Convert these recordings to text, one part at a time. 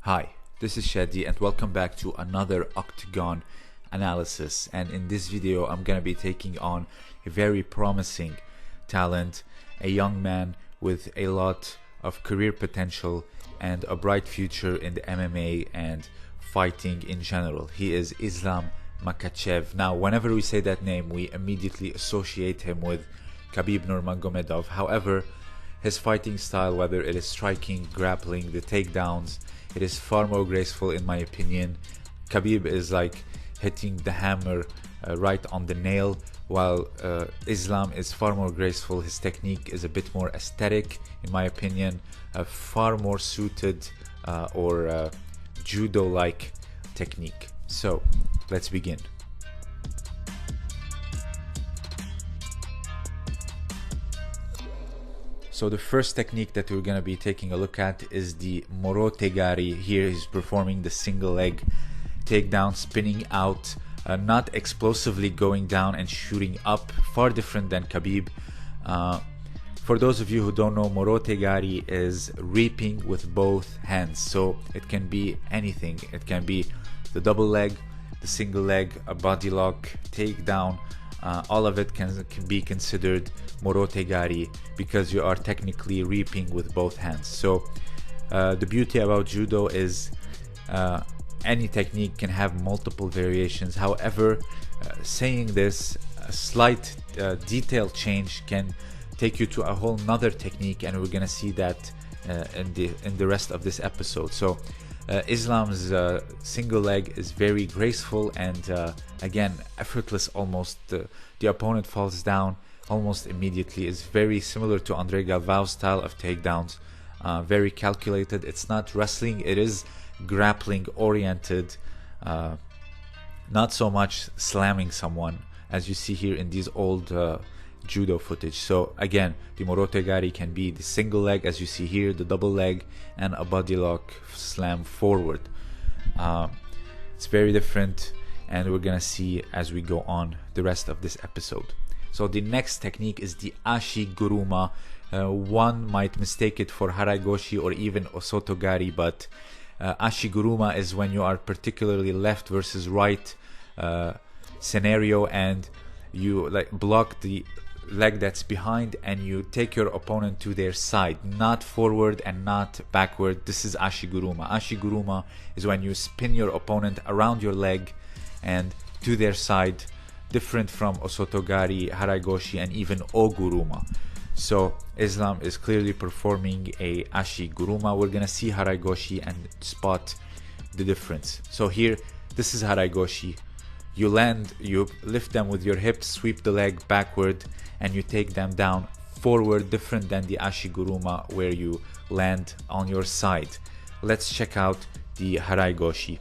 Hi, this is Shadi and welcome back to another Octagon analysis. And in this video, I'm going to be taking on a very promising talent, a young man with a lot of career potential and a bright future in the MMA and fighting in general. He is Islam Makhachev. Now, whenever we say that name, we immediately associate him with Khabib Nurmagomedov. However, his fighting style, whether it is striking, grappling, the takedowns, it is far more graceful in my opinion. Khabib is like hitting the hammer right on the nail, while Islam is far more graceful. His technique is a bit more aesthetic in my opinion, far more suited or judo-like technique. So let's begin. So the first technique that we're going to be taking a look at is the Morotegari. Here he's performing the single leg takedown, spinning out, not explosively going down and shooting up, far different than Khabib. For those of you who don't know, Morotegari is reaping with both hands. So it can be anything. It can be the double leg, the single leg, a body lock, takedown. All of it can be considered Morotegari because you are technically reaping with both hands. So the beauty about judo is any technique can have multiple variations. However, saying this, a slight detail change can take you to a whole nother technique, and we're gonna see that in the rest of this episode. So Islam's single leg is very graceful and again effortless almost. The opponent falls down almost immediately. It's very similar to Andre Galvao's style of takedowns, very calculated. It's not wrestling, it is grappling oriented, not so much slamming someone as you see here in these old judo footage. So again, the Morotegari can be the single leg as you see here, the double leg, and a body lock slam forward. It's very different, and we're gonna see as we go on the rest of this episode. So the next technique is the Ashiguruma. One might mistake it for Haraigoshi or even Osotogari, but Ashiguruma is when you are particularly left versus right scenario, and you like block the leg that's behind and you take your opponent to their side, not forward and not backward. This is Ashiguruma. Ashiguruma is when you spin your opponent around your leg and to their side, different from Osotogari, Haraigoshi, and even Oguruma. So Islam is clearly performing a Ashiguruma. We're gonna see Haraigoshi and spot the difference. So here, this is Haraigoshi. You land, you lift them with your hips, sweep the leg backward, and you take them down forward, different than the Ashiguruma where you land on your side. Let's check out the Haraigoshi.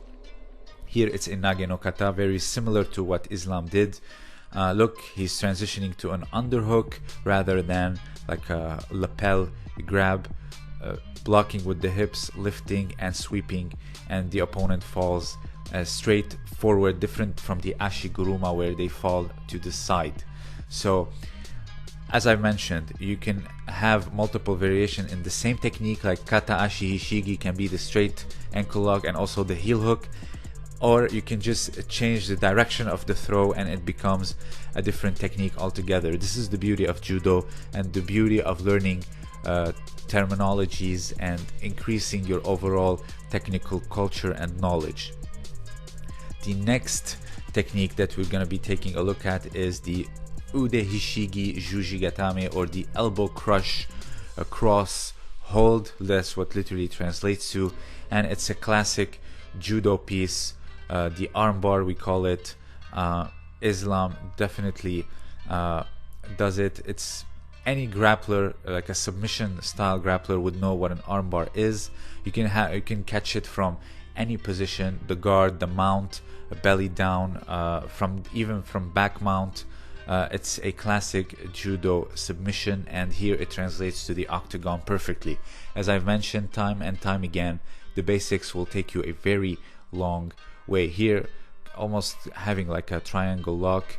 Here it's in Nage no Kata, very similar to what Islam did. Look, he's transitioning to an underhook rather than like a lapel grab, blocking with the hips, lifting and sweeping, and the opponent falls straight forward, different from the Ashiguruma where they fall to the side. So as I mentioned, you can have multiple variation in the same technique, like Kata Ashi Hishigi can be the straight ankle lock and also the heel hook, or you can just change the direction of the throw and it becomes a different technique altogether. This is the beauty of judo and the beauty of learning terminologies and increasing your overall technical culture and knowledge. The next technique that we're going to be taking a look at is the Ude Hishigi Jujigatame, or the elbow crush cross hold. That's what literally translates to, and it's a classic judo piece. The armbar we call it. Islam definitely does it. It's any grappler, like a submission style grappler, would know what an armbar is. You can catch it from any position, the guard, the mount, belly down, even from back mount. It's a classic judo submission, and here it translates to the octagon perfectly. As I've mentioned time and time again, the basics will take you a very long way. Here, almost having like a triangle lock,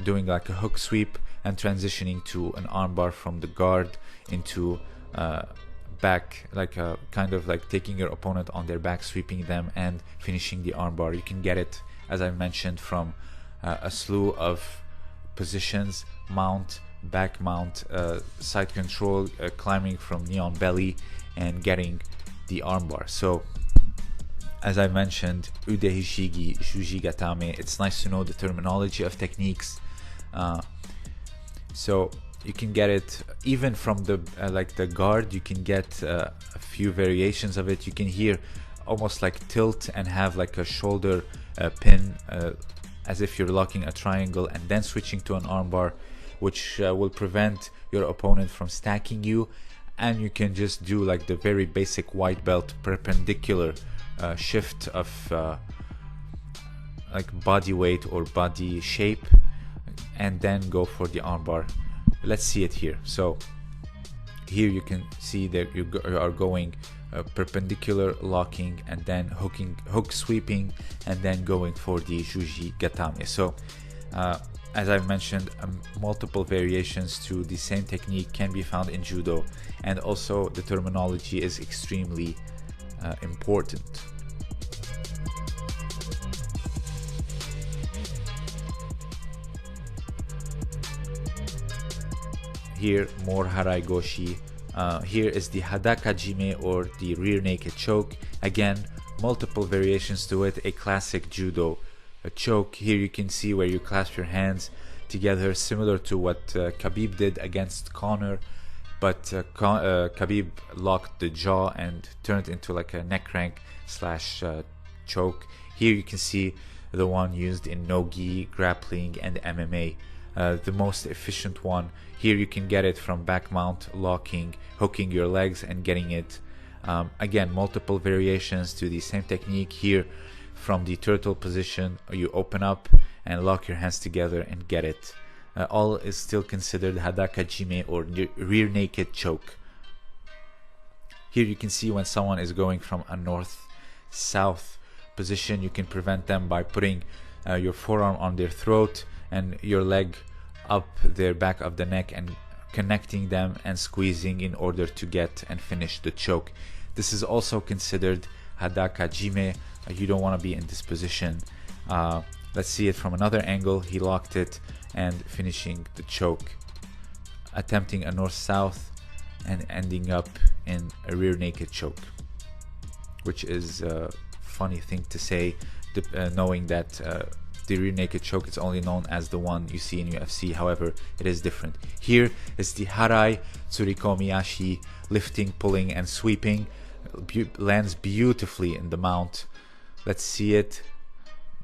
doing like a hook sweep and transitioning to an armbar from the guard into back, like kind of like taking your opponent on their back, sweeping them, and finishing the armbar. You can get it, as I mentioned, from a slew of positions: mount, back mount, side control, climbing from knee on belly, and getting the armbar. So as I mentioned, ude hishigi, shuji gatame. It's nice to know the terminology of techniques. So you can get it even from the like the guard. You can get a few variations of it. You can hear almost like tilt and have like a shoulder pin, as if you're locking a triangle and then switching to an armbar, which will prevent your opponent from stacking you. And you can just do like the very basic white belt perpendicular shift of like body weight or body shape, and then go for the armbar. Let's see it here. So here you can see that you are going perpendicular locking, and then hook sweeping, and then going for the shuji gatame. So as I mentioned, multiple variations to the same technique can be found in judo, and also the terminology is extremely important. Here, more harai goshi. Here is the hadaka jime, or the rear naked choke. Again, multiple variations to it, a classic judo choke. Here you can see where you clasp your hands together, similar to what Khabib did against Conor, but Khabib locked the jaw and turned into like a neck crank slash choke. Here you can see the one used in no-gi, grappling, and MMA. The most efficient one. Here you can get it from back mount, locking, hooking your legs, and getting it. Again, multiple variations to the same technique. Here from the turtle position, you open up and lock your hands together and get it. All is still considered hadaka jime, or rear naked choke. Here you can see when someone is going from a north-south position, you can prevent them by putting your forearm on their throat and your leg up their back of the neck and connecting them and squeezing in order to get and finish the choke. This is also considered hadaka jime. You don't want to be in this position. Let's see it from another angle. He locked it and finishing the choke, attempting a north-south and ending up in a rear naked choke, which is a funny thing to say, knowing that the rear naked choke is only known as the one you see in UFC. However, it is different. Here is the harai tsurikomiyashi, lifting, pulling, and sweeping. Lands beautifully in the mount. Let's see it.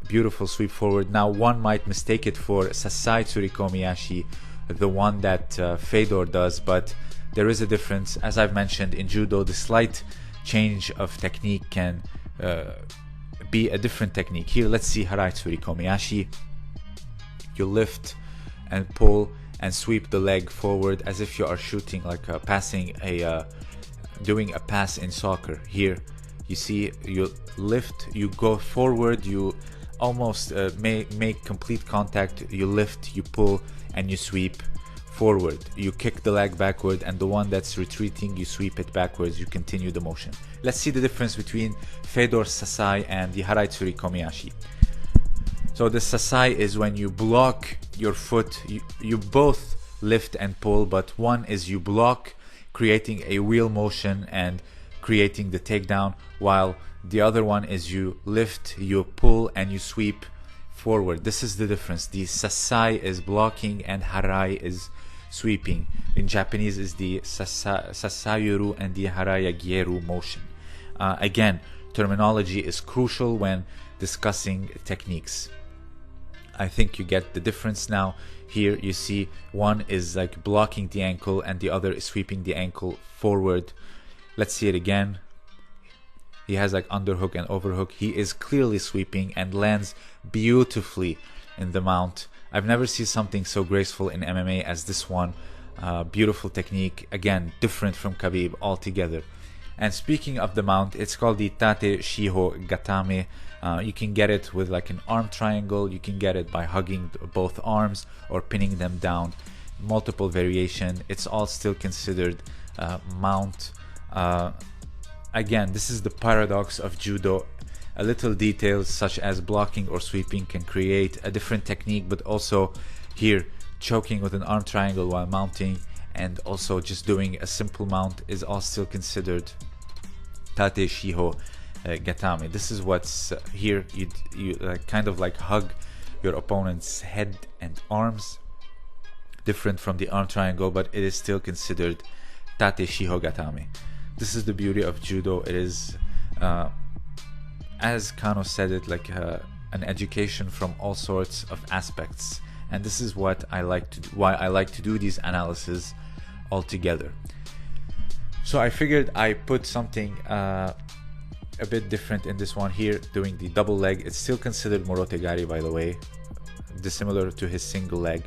Beautiful sweep forward. Now one might mistake it for sasai tsurikomiyashi, the one that Fedor does, but there is a difference. As I've mentioned, in judo, the slight change of technique can be a different technique. Here, let's see harai tsurikomiyashi. You lift and pull and sweep the leg forward as if you are shooting, like doing a pass in soccer. Here you see you lift, you go forward, you almost make complete contact, you lift, you pull, and you sweep forward. You kick the leg backward, and the one that's retreating, you sweep it backwards, you continue the motion. Let's see the difference between Fedor's sasai and the harai tsurikomiyashi. So the sasai is when you block your foot. You both lift and pull, but one is you block, creating a wheel motion and creating the takedown, while the other one is you lift, you pull, and you sweep forward. This is the difference. The sasai is blocking and harai is sweeping. In Japanese is the sasayuru and the harayagieru motion. Again, terminology is crucial when discussing techniques. I think you get the difference now. Here you see one is like blocking the ankle and the other is sweeping the ankle forward. Let's see it again. He has like underhook and overhook. He is clearly sweeping and lands beautifully in the mount. I've never seen something so graceful in MMA as this one. Beautiful technique. Again, different from Khabib altogether. And speaking of the mount, it's called the tate shiho gatame. You can get it with like an arm triangle. You can get it by hugging both arms or pinning them down. Multiple variation. It's all still considered mount. Again, this is the paradox of judo. A little details such as blocking or sweeping can create a different technique, but also here choking with an arm triangle while mounting, and also just doing a simple mount is all still considered tate shiho gatame. This is what's here. You kind of like hug your opponent's head and arms, different from the arm triangle, but it is still considered tate shiho gatame. This is the beauty of judo. It is as Kano said it, like an education from all sorts of aspects, and this is what I like to do, why I like to do these analyses all together. So I figured I put something a bit different in this one here, doing the double leg. It's still considered morotegari, by the way, dissimilar to his single leg.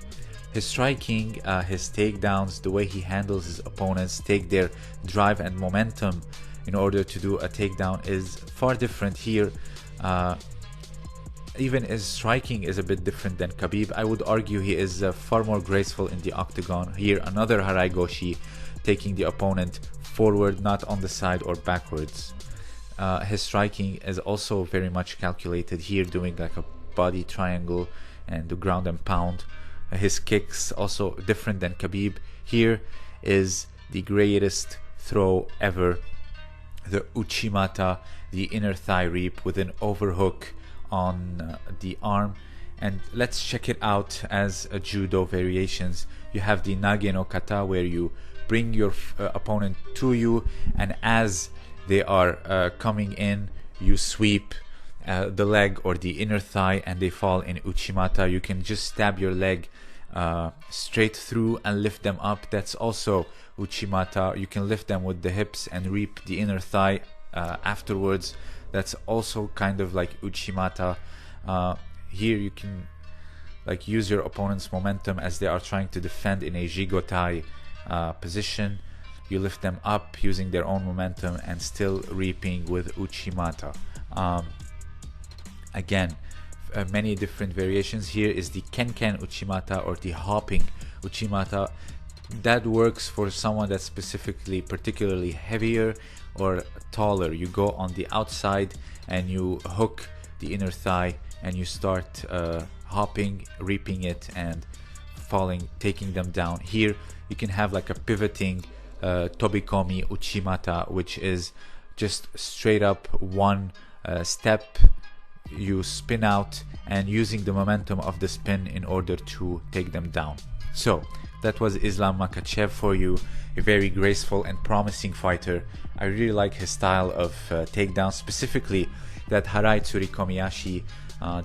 His striking, his takedowns, the way he handles his opponents, take their drive and momentum in order to do a takedown is far different here. Even his striking is a bit different than Khabib. I would argue he is far more graceful in the octagon. Here, another Harai Goshi, taking the opponent forward, not on the side or backwards. His striking is also very much calculated here, doing like a body triangle and the ground and pound. His kicks also different than Khabib. Here is the greatest throw ever, the Uchimata, the inner thigh reap with an overhook on the arm. And let's check it out as a judo variations. You have the Nage no Kata, where you bring your opponent to you, and as they are coming in, you sweep the leg or the inner thigh and they fall in Uchimata. You can just stab your leg straight through and lift them up. That's also Uchimata. You can lift them with the hips and reap the inner thigh afterwards. That's also kind of like Uchimata. Here you can like use your opponent's momentum as they are trying to defend in a Jigotai position. You lift them up using their own momentum and still reaping with Uchimata. Again, many different variations. Here is the Kenken Uchimata, or the hopping Uchimata. That works for someone that's specifically particularly heavier or taller. You go on the outside and you hook the inner thigh and you start hopping, reaping it and falling, taking them down. Here you can have like a pivoting Tobikomi Uchimata, which is just straight up one step. You spin out and using the momentum of the spin in order to take them down. So that was Islam Makhachev for you, a very graceful and promising fighter. I really like his style of takedown, specifically that Harai Tsurikomiyashi,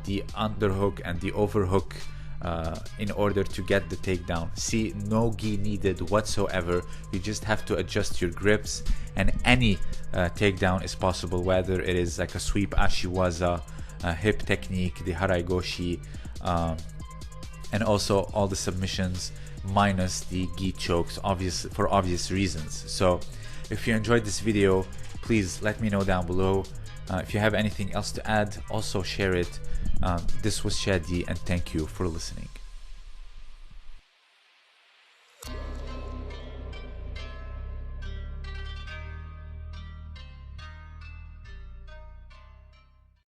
the underhook and the overhook in order to get the takedown. See, no gi needed whatsoever. You just have to adjust your grips and any takedown is possible, whether it is like a sweep ashiwaza, hip technique, the Harai Goshi, and also all the submissions minus the gi chokes, for obvious reasons. So if you enjoyed this video, please let me know down below. If you have anything else to add, also share it. This was Shadi, and thank you for listening.